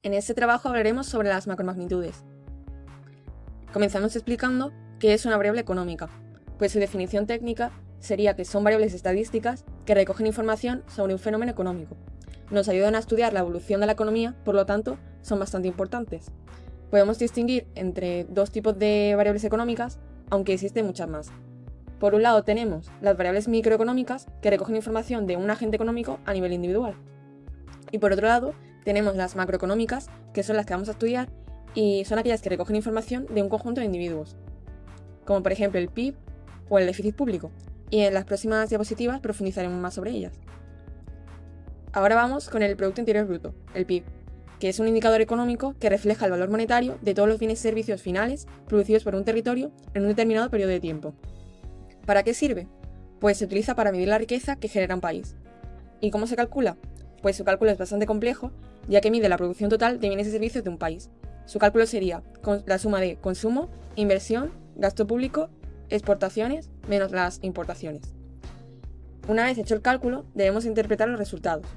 En este trabajo hablaremos sobre las macromagnitudes. Comenzamos explicando qué es una variable económica, pues su definición técnica sería que son variables estadísticas que recogen información sobre un fenómeno económico. Nos ayudan a estudiar la evolución de la economía, por lo tanto, son bastante importantes. Podemos distinguir entre dos tipos de variables económicas, aunque existen muchas más. Por un lado tenemos las variables microeconómicas, que recogen información de un agente económico a nivel individual. Y por otro lado, tenemos las macroeconómicas, que son las que vamos a estudiar, y son aquellas que recogen información de un conjunto de individuos, como por ejemplo el PIB o el déficit público, y en las próximas diapositivas profundizaremos más sobre ellas. Ahora vamos con el Producto Interior Bruto, el PIB, que es un indicador económico que refleja el valor monetario de todos los bienes y servicios finales producidos por un territorio en un determinado periodo de tiempo. ¿Para qué sirve? Pues se utiliza para medir la riqueza que genera un país. ¿Y cómo se calcula? Pues su cálculo es bastante complejo, ya que mide la producción total de bienes y servicios de un país. Su cálculo sería la suma de consumo, inversión, gasto público, exportaciones, menos las importaciones. Una vez hecho el cálculo, debemos interpretar los resultados.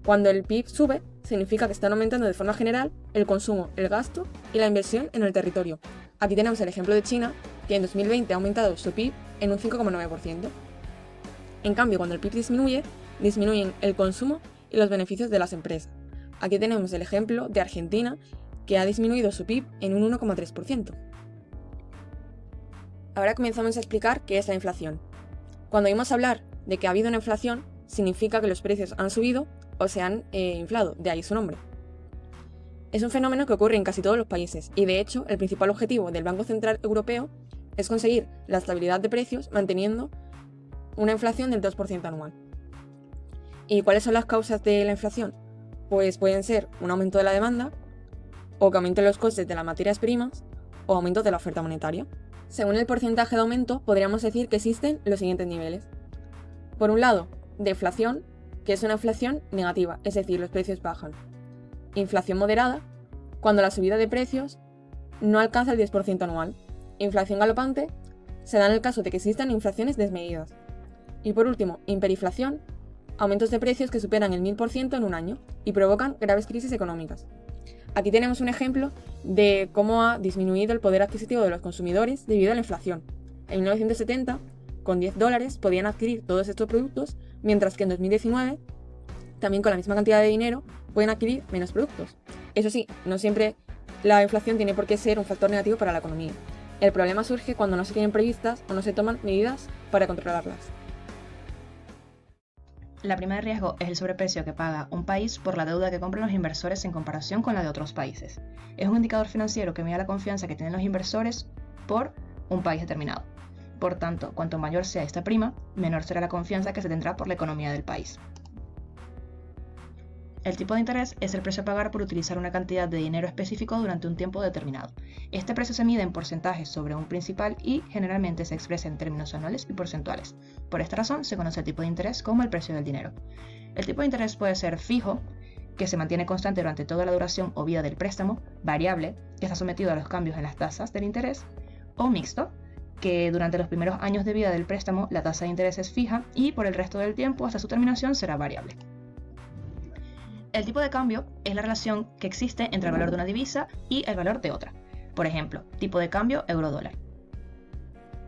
Cuando el PIB sube, significa que están aumentando de forma general el consumo, el gasto y la inversión en el territorio. Aquí tenemos el ejemplo de China, que en 2020 ha aumentado su PIB en un 5,9%. En cambio, cuando el PIB disminuye, disminuyen el consumo y los beneficios de las empresas. Aquí tenemos el ejemplo de Argentina, que ha disminuido su PIB en un 1,3%. Ahora comenzamos a explicar qué es la inflación. Cuando oímos hablar de que ha habido una inflación, significa que los precios han subido o se han inflado, de ahí su nombre. Es un fenómeno que ocurre en casi todos los países y, de hecho, el principal objetivo del Banco Central Europeo es conseguir la estabilidad de precios manteniendo una inflación del 2% anual. ¿Y cuáles son las causas de la inflación? Pues pueden ser un aumento de la demanda, o que aumenten los costes de las materias primas, o aumento de la oferta monetaria. Según el porcentaje de aumento, podríamos decir que existen los siguientes niveles. Por un lado, deflación, que es una inflación negativa, es decir, los precios bajan. Inflación moderada, cuando la subida de precios no alcanza el 10% anual. Inflación galopante, se da en el caso de que existan inflaciones desmedidas. Y por último, hiperinflación, aumentos de precios que superan el 1000% en un año y provocan graves crisis económicas. Aquí tenemos un ejemplo de cómo ha disminuido el poder adquisitivo de los consumidores debido a la inflación. En 1970, con $10 podían adquirir todos estos productos, mientras que en 2019, también con la misma cantidad de dinero, pueden adquirir menos productos. Eso sí, no siempre la inflación tiene por qué ser un factor negativo para la economía. El problema surge cuando no se tienen previstas o no se toman medidas para controlarlas. La prima de riesgo es el sobreprecio que paga un país por la deuda que compran los inversores en comparación con la de otros países. Es un indicador financiero que mide la confianza que tienen los inversores por un país determinado. Por tanto, cuanto mayor sea esta prima, menor será la confianza que se tendrá por la economía del país. El tipo de interés es el precio a pagar por utilizar una cantidad de dinero específico durante un tiempo determinado. Este precio se mide en porcentajes sobre un principal y generalmente se expresa en términos anuales y porcentuales. Por esta razón se conoce el tipo de interés como el precio del dinero. El tipo de interés puede ser fijo, que se mantiene constante durante toda la duración o vida del préstamo, variable, que está sometido a los cambios en las tasas del interés, o mixto, que durante los primeros años de vida del préstamo la tasa de interés es fija y por el resto del tiempo hasta su terminación será variable. El tipo de cambio es la relación que existe entre el valor de una divisa y el valor de otra. Por ejemplo, tipo de cambio euro-dólar.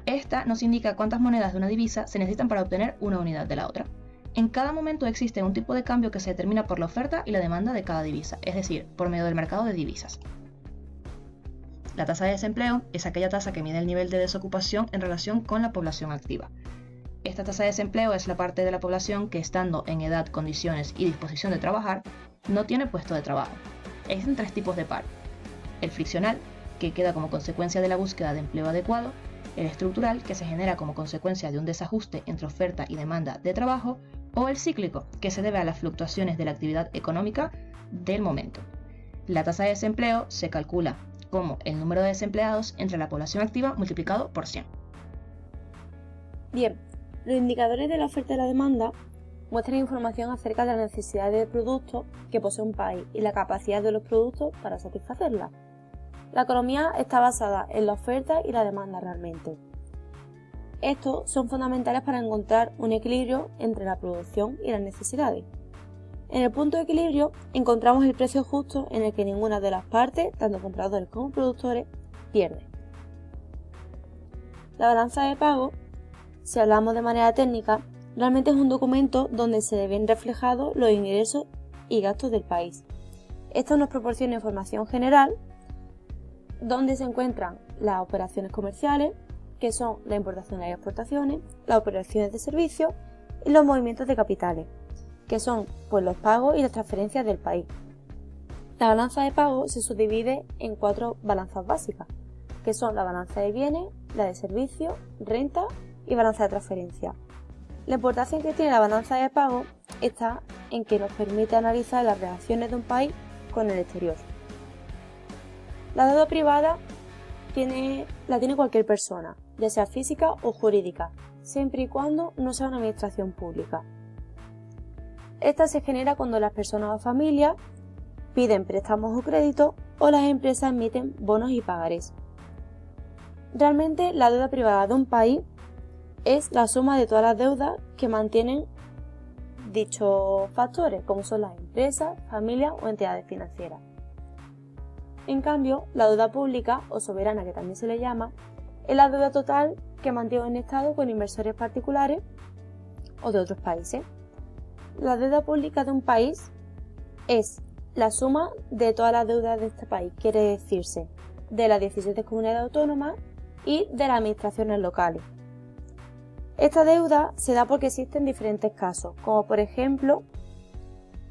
Esta nos indica cuántas monedas de una divisa se necesitan para obtener una unidad de la otra. En cada momento existe un tipo de cambio que se determina por la oferta y la demanda de cada divisa, es decir, por medio del mercado de divisas. La tasa de desempleo es aquella tasa que mide el nivel de desocupación en relación con la población activa. Esta tasa de desempleo es la parte de la población que, estando en edad, condiciones y disposición de trabajar, no tiene puesto de trabajo. Existen tres tipos de paro: el friccional, que queda como consecuencia de la búsqueda de empleo adecuado; el estructural, que se genera como consecuencia de un desajuste entre oferta y demanda de trabajo; o el cíclico, que se debe a las fluctuaciones de la actividad económica del momento. La tasa de desempleo se calcula como el número de desempleados entre la población activa multiplicado por 100. Bien, los indicadores de la oferta y la demanda muestran información acerca de las necesidades de productos que posee un país y la capacidad de los productos para satisfacerlas. La economía está basada en la oferta y la demanda realmente. Estos son fundamentales para encontrar un equilibrio entre la producción y las necesidades. En el punto de equilibrio encontramos el precio justo en el que ninguna de las partes, tanto compradores como productores, pierde. La balanza de pago, si hablamos de manera técnica, realmente es un documento donde se ven reflejados los ingresos y gastos del país. Esto nos proporciona información general donde se encuentran las operaciones comerciales, que son las importaciones y exportaciones, las operaciones de servicios y los movimientos de capitales, que son pues, los pagos y las transferencias del país. La balanza de pago se subdivide en 4 balanzas básicas, que son la balanza de bienes, la de servicios, renta y balanza de transferencia. La importancia que tiene la balanza de pago está en que nos permite analizar las relaciones de un país con el exterior. La deuda privada la tiene cualquier persona, ya sea física o jurídica, siempre y cuando no sea una administración pública. Esta se genera cuando las personas o familias piden préstamos o créditos o las empresas emiten bonos y pagarés. Realmente la deuda privada de un país es la suma de todas las deudas que mantienen dichos factores, como son las empresas, familias o entidades financieras. En cambio, la deuda pública o soberana, que también se le llama, es la deuda total que mantiene un Estado con inversores particulares o de otros países. La deuda pública de un país es la suma de todas las deudas de este país, quiere decirse, de las 17 comunidades autónomas y de las administraciones locales. Esta deuda se da porque existen diferentes casos, como por ejemplo,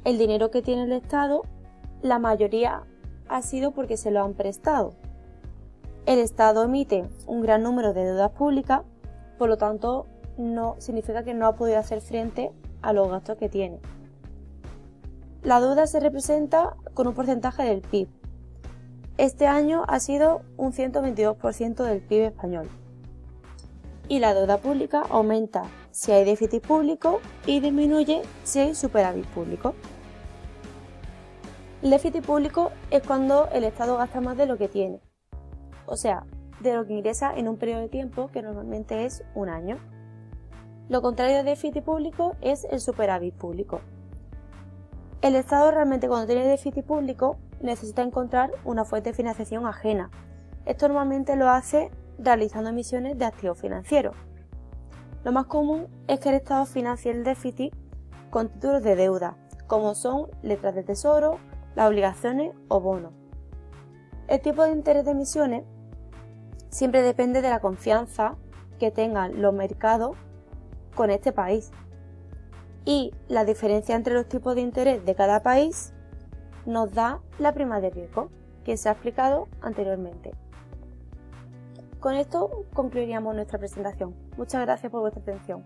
el dinero que tiene el Estado, la mayoría ha sido porque se lo han prestado. El Estado emite un gran número de deudas públicas, por lo tanto, no significa que no ha podido hacer frente a los gastos que tiene. La deuda se representa con un porcentaje del PIB. Este año ha sido un 122% del PIB español. Y la deuda pública aumenta si hay déficit público y disminuye si hay superávit público. El déficit público es cuando el Estado gasta más de lo que tiene, o sea, de lo que ingresa en un periodo de tiempo que normalmente es un año. Lo contrario del déficit público es el superávit público. El Estado realmente cuando tiene déficit público necesita encontrar una fuente de financiación ajena. Esto normalmente lo hace realizando emisiones de activos financieros. Lo más común es que el Estado financie el déficit con títulos de deuda, como son letras de tesoro, las obligaciones o bonos. El tipo de interés de emisiones siempre depende de la confianza que tengan los mercados con este país. Y la diferencia entre los tipos de interés de cada país nos da la prima de riesgo, que se ha explicado anteriormente. Con esto concluiríamos nuestra presentación. Muchas gracias por vuestra atención.